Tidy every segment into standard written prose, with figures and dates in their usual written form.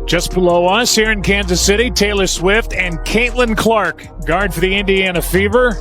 Just below us here in Kansas City, Taylor Swift and Caitlin Clark, guard for the Indiana Fever.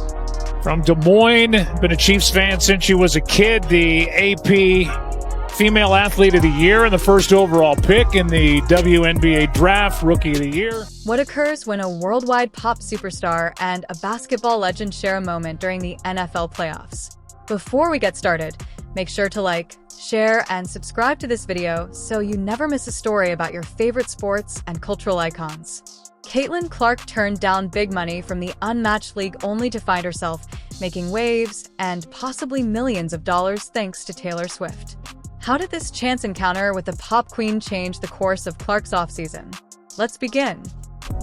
From Des Moines, been a Chiefs fan since she was a kid. The AP Female Athlete of the Year and the first overall pick in the WNBA Draft, Rookie of the Year. What occurs when a worldwide pop superstar and a basketball legend share a moment during the NFL playoffs? Before we get started, make sure to like, share, and subscribe to this video so you never miss a story about your favorite sports and cultural icons. Caitlin Clark turned down big money from the Unmatched League only to find herself making waves and possibly millions of dollars thanks to Taylor Swift. How did this chance encounter with the pop queen change the course of Clark's offseason? Let's begin.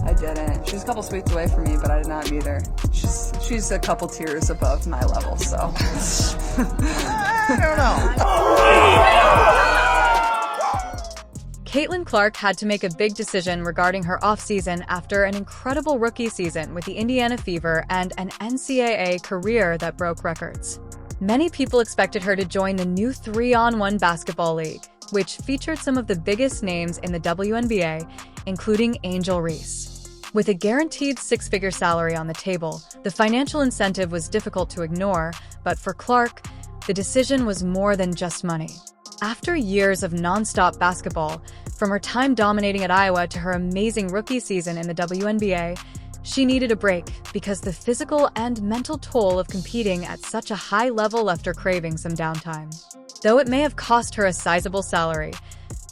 I didn't. She's a couple suites away from me, but I did not meet her. She's a couple tiers above my level, so. I don't know. Caitlin Clark had to make a big decision regarding her offseason after an incredible rookie season with the Indiana Fever and an NCAA career that broke records. Many people expected her to join the new 3-on-1 basketball league, which featured some of the biggest names in the WNBA, including Angel Reese. With a guaranteed six-figure salary on the table, the financial incentive was difficult to ignore, but for Clark, the decision was more than just money. After years of non-stop basketball, from her time dominating at Iowa to her amazing rookie season in the WNBA, she needed a break because the physical and mental toll of competing at such a high level left her craving some downtime. Though it may have cost her a sizable salary,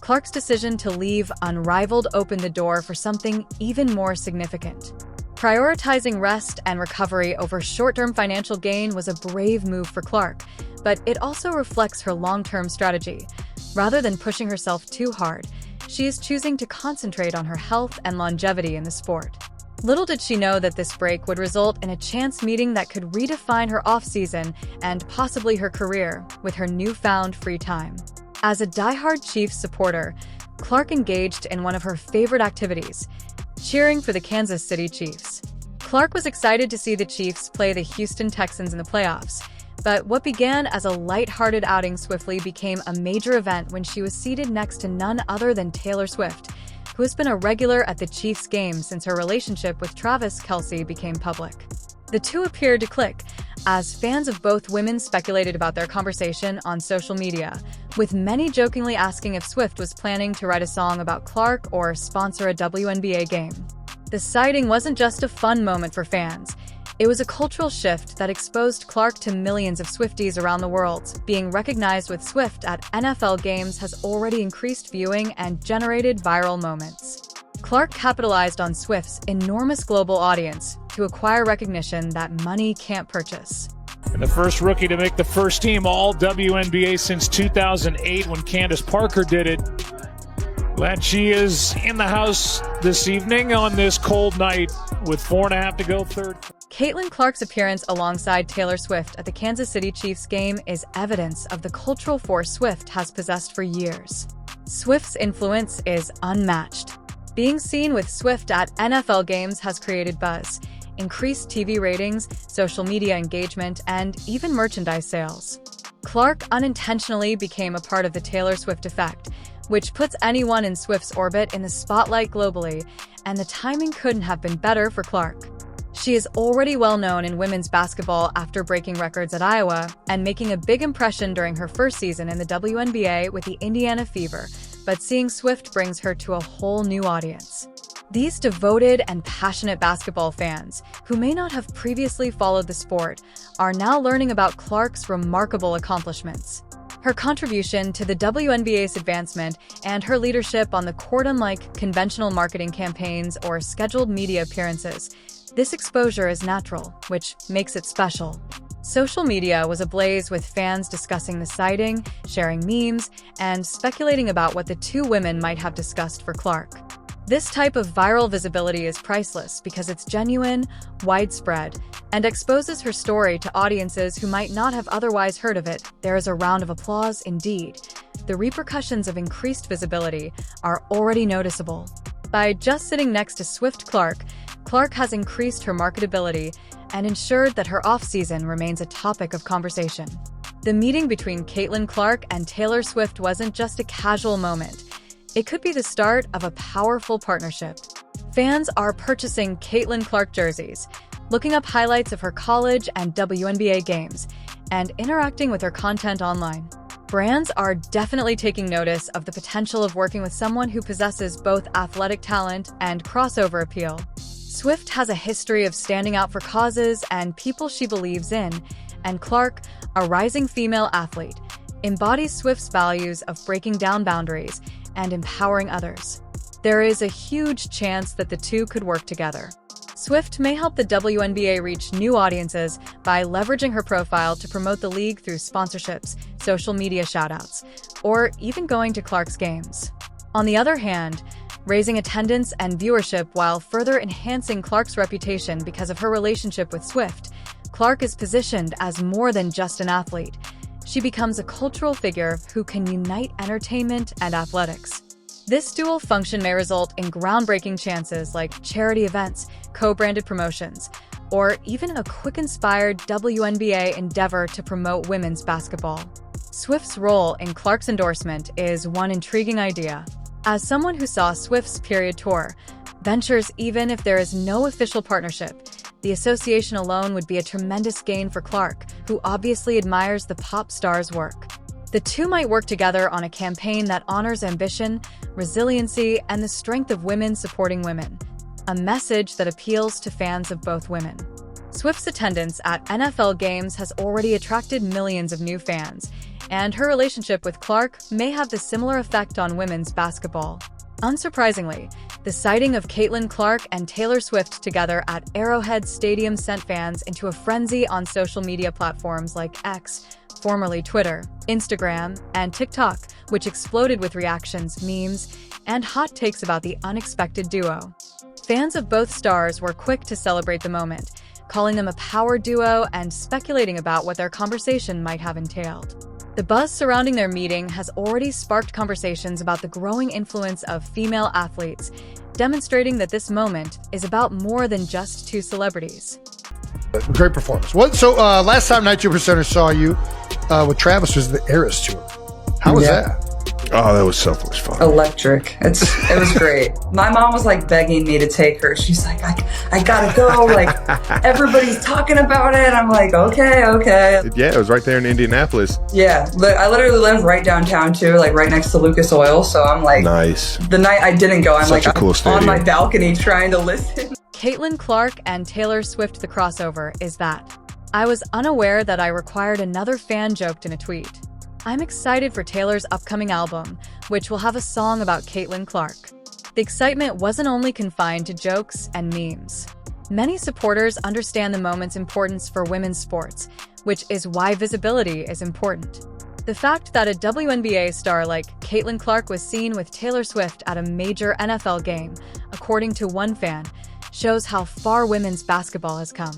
Clark's decision to leave Unrivaled opened the door for something even more significant. Prioritizing rest and recovery over short-term financial gain was a brave move for Clark, but it also reflects her long-term strategy. Rather than pushing herself too hard, she is choosing to concentrate on her health and longevity in the sport. Little did she know that this break would result in a chance meeting that could redefine her off-season and possibly her career with her newfound free time. As a diehard Chiefs supporter, Clark engaged in one of her favorite activities, cheering for the Kansas City Chiefs. Clark was excited to see the Chiefs play the Houston Texans in the playoffs, but what began as a light-hearted outing swiftly became a major event when she was seated next to none other than Taylor Swift, who has been a regular at the Chiefs games since her relationship with Travis Kelce became public. The two appeared to click, as fans of both women speculated about their conversation on social media, with many jokingly asking if Swift was planning to write a song about Clark or sponsor a WNBA game. The sighting wasn't just a fun moment for fans. It was a cultural shift that exposed Clark to millions of Swifties around the world. Being recognized with Swift at NFL games has already increased viewing and generated viral moments. Clark capitalized on Swift's enormous global audience to acquire recognition that money can't purchase. And the first rookie to make the first team All-WNBA since 2008 when Candace Parker did it. Glad she is in the house this evening on this cold night with 4.5 to go third. Caitlin Clark's appearance alongside Taylor Swift at the Kansas City Chiefs game is evidence of the cultural force Swift has possessed for years. Swift's influence is unmatched. Being seen with Swift at NFL games has created buzz, increased TV ratings, social media engagement, and even merchandise sales. Clark unintentionally became a part of the Taylor Swift effect, which puts anyone in Swift's orbit in the spotlight globally, and the timing couldn't have been better for Clark. She is already well known in women's basketball after breaking records at Iowa and making a big impression during her first season in the WNBA with the Indiana Fever, but seeing Swift brings her to a whole new audience. These devoted and passionate basketball fans, who may not have previously followed the sport, are now learning about Clark's remarkable accomplishments. Her contribution to the WNBA's advancement and her leadership on the court, unlike conventional marketing campaigns or scheduled media appearances, this exposure is natural, which makes it special. Social media was ablaze with fans discussing the sighting, sharing memes, and speculating about what the two women might have discussed for Clark. This type of viral visibility is priceless because it's genuine, widespread, and exposes her story to audiences who might not have otherwise heard of it. There is a round of applause indeed. The repercussions of increased visibility are already noticeable. By just sitting next to Swift Clark has increased her marketability and ensured that her off-season remains a topic of conversation. The meeting between Caitlin Clark and Taylor Swift wasn't just a casual moment. It could be the start of a powerful partnership. Fans are purchasing Caitlin Clark jerseys, looking up highlights of her college and WNBA games, and interacting with her content online. Brands are definitely taking notice of the potential of working with someone who possesses both athletic talent and crossover appeal. Swift has a history of standing out for causes and people she believes in, and Clark, a rising female athlete, embodies Swift's values of breaking down boundaries and empowering others. There is a huge chance that the two could work together. Swift may help the WNBA reach new audiences by leveraging her profile to promote the league through sponsorships, social media shoutouts, or even going to Clark's games. On the other hand, raising attendance and viewership while further enhancing Clark's reputation because of her relationship with Swift, Clark is positioned as more than just an athlete. She becomes a cultural figure who can unite entertainment and athletics. This dual function may result in groundbreaking chances like charity events, co-branded promotions, or even a quick-inspired WNBA endeavor to promote women's basketball. Swift's role in Clark's endorsement is one intriguing idea. As someone who saw Swift's period tour, ventures even if there is no official partnership, the association alone would be a tremendous gain for Clark, who obviously admires the pop star's work. The two might work together on a campaign that honors ambition, resiliency, and the strength of women supporting women, a message that appeals to fans of both women. Swift's attendance at NFL games has already attracted millions of new fans, and her relationship with Clark may have the similar effect on women's basketball. Unsurprisingly, the sighting of Caitlin Clark and Taylor Swift together at Arrowhead Stadium sent fans into a frenzy on social media platforms like X, formerly Twitter, Instagram, and TikTok, which exploded with reactions, memes, and hot takes about the unexpected duo. Fans of both stars were quick to celebrate the moment, calling them a power duo and speculating about what their conversation might have entailed. The buzz surrounding their meeting has already sparked conversations about the growing influence of female athletes, demonstrating that this moment is about more than just two celebrities. Great performance. Last time 92%ers saw you with Travis was the Eras Tour. How was that? Oh, that was so much fun. Electric. It was great. My mom was like begging me to take her. She's like, I gotta go. Like, everybody's talking about it. I'm like, okay. Yeah, it was right there in Indianapolis. Yeah, I literally live right downtown too, like right next to Lucas Oil. So I'm like, nice. The night I didn't go, I'm Such like, a cool on my balcony trying to listen. Caitlin Clark and Taylor Swift the crossover is that. I was unaware that I required another fan joked in a tweet. I'm excited for Taylor's upcoming album, which will have a song about Caitlin Clark. The excitement wasn't only confined to jokes and memes. Many supporters understand the moment's importance for women's sports, which is why visibility is important. The fact that a WNBA star like Caitlin Clark was seen with Taylor Swift at a major NFL game, according to one fan, shows how far women's basketball has come.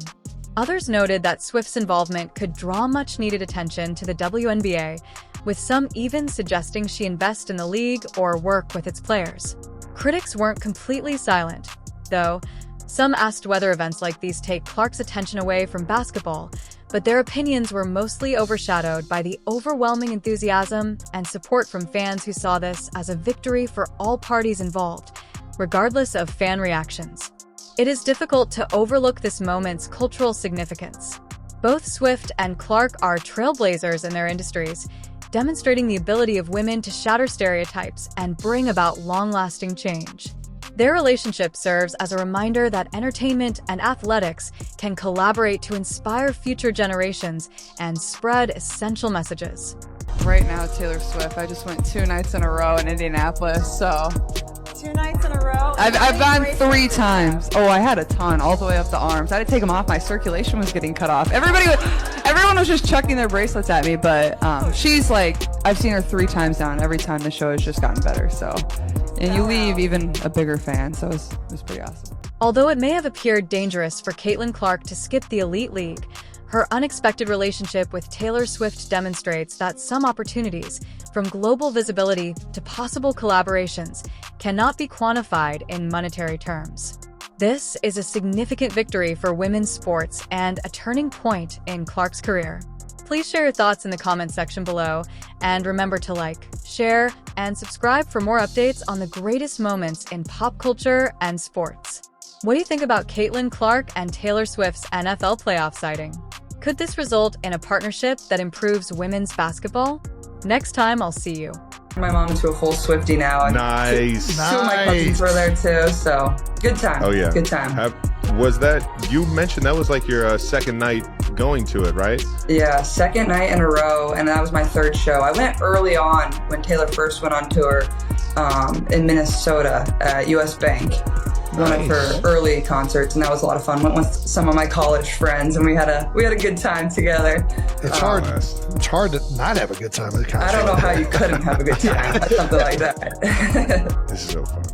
Others noted that Swift's involvement could draw much-needed attention to the WNBA, with some even suggesting she invest in the league or work with its players. Critics weren't completely silent, though. Some asked whether events like these take Clark's attention away from basketball, but their opinions were mostly overshadowed by the overwhelming enthusiasm and support from fans who saw this as a victory for all parties involved, regardless of fan reactions. It is difficult to overlook this moment's cultural significance. Both Swift and Clark are trailblazers in their industries, demonstrating the ability of women to shatter stereotypes and bring about long-lasting change. Their relationship serves as a reminder that entertainment and athletics can collaborate to inspire future generations and spread essential messages. Right now, Taylor Swift. I just went 2 nights in a row in Indianapolis, so... 2 nights in a row? I've gone 3 times. Oh, I had a ton, all the way up the arms. I had to take them off. My circulation was getting cut off. Everyone was just chucking their bracelets at me, but she's like, I've seen her 3 times now, and every time the show has just gotten better, so... And you leave even a bigger fan, so it was pretty awesome. Although it may have appeared dangerous for Caitlin Clark to skip the Elite League, her unexpected relationship with Taylor Swift demonstrates that some opportunities, from global visibility to possible collaborations, cannot be quantified in monetary terms. This is a significant victory for women's sports and a turning point in Clark's career. Please share your thoughts in the comments section below, and remember to like, share, and subscribe for more updates on the greatest moments in pop culture and sports. What do you think about Caitlin Clark and Taylor Swift's NFL playoff sighting? Could this result in a partnership that improves women's basketball? Next time, I'll see you. My mom into a full Swiftie now. And Nice. Two of my cousins were there too, so good time. Oh, yeah. Good time. Was that, you mentioned that was like your second night going to it, right? Yeah, second night in a row, and that was my third show. I went early on when Taylor first went on tour in Minnesota at US Bank. One of her early concerts, and that was a lot of fun. Went with some of my college friends, and we had a good time together. It's hard to not have a good time at a concert. I don't know how you couldn't have a good time at something like that. This is so fun.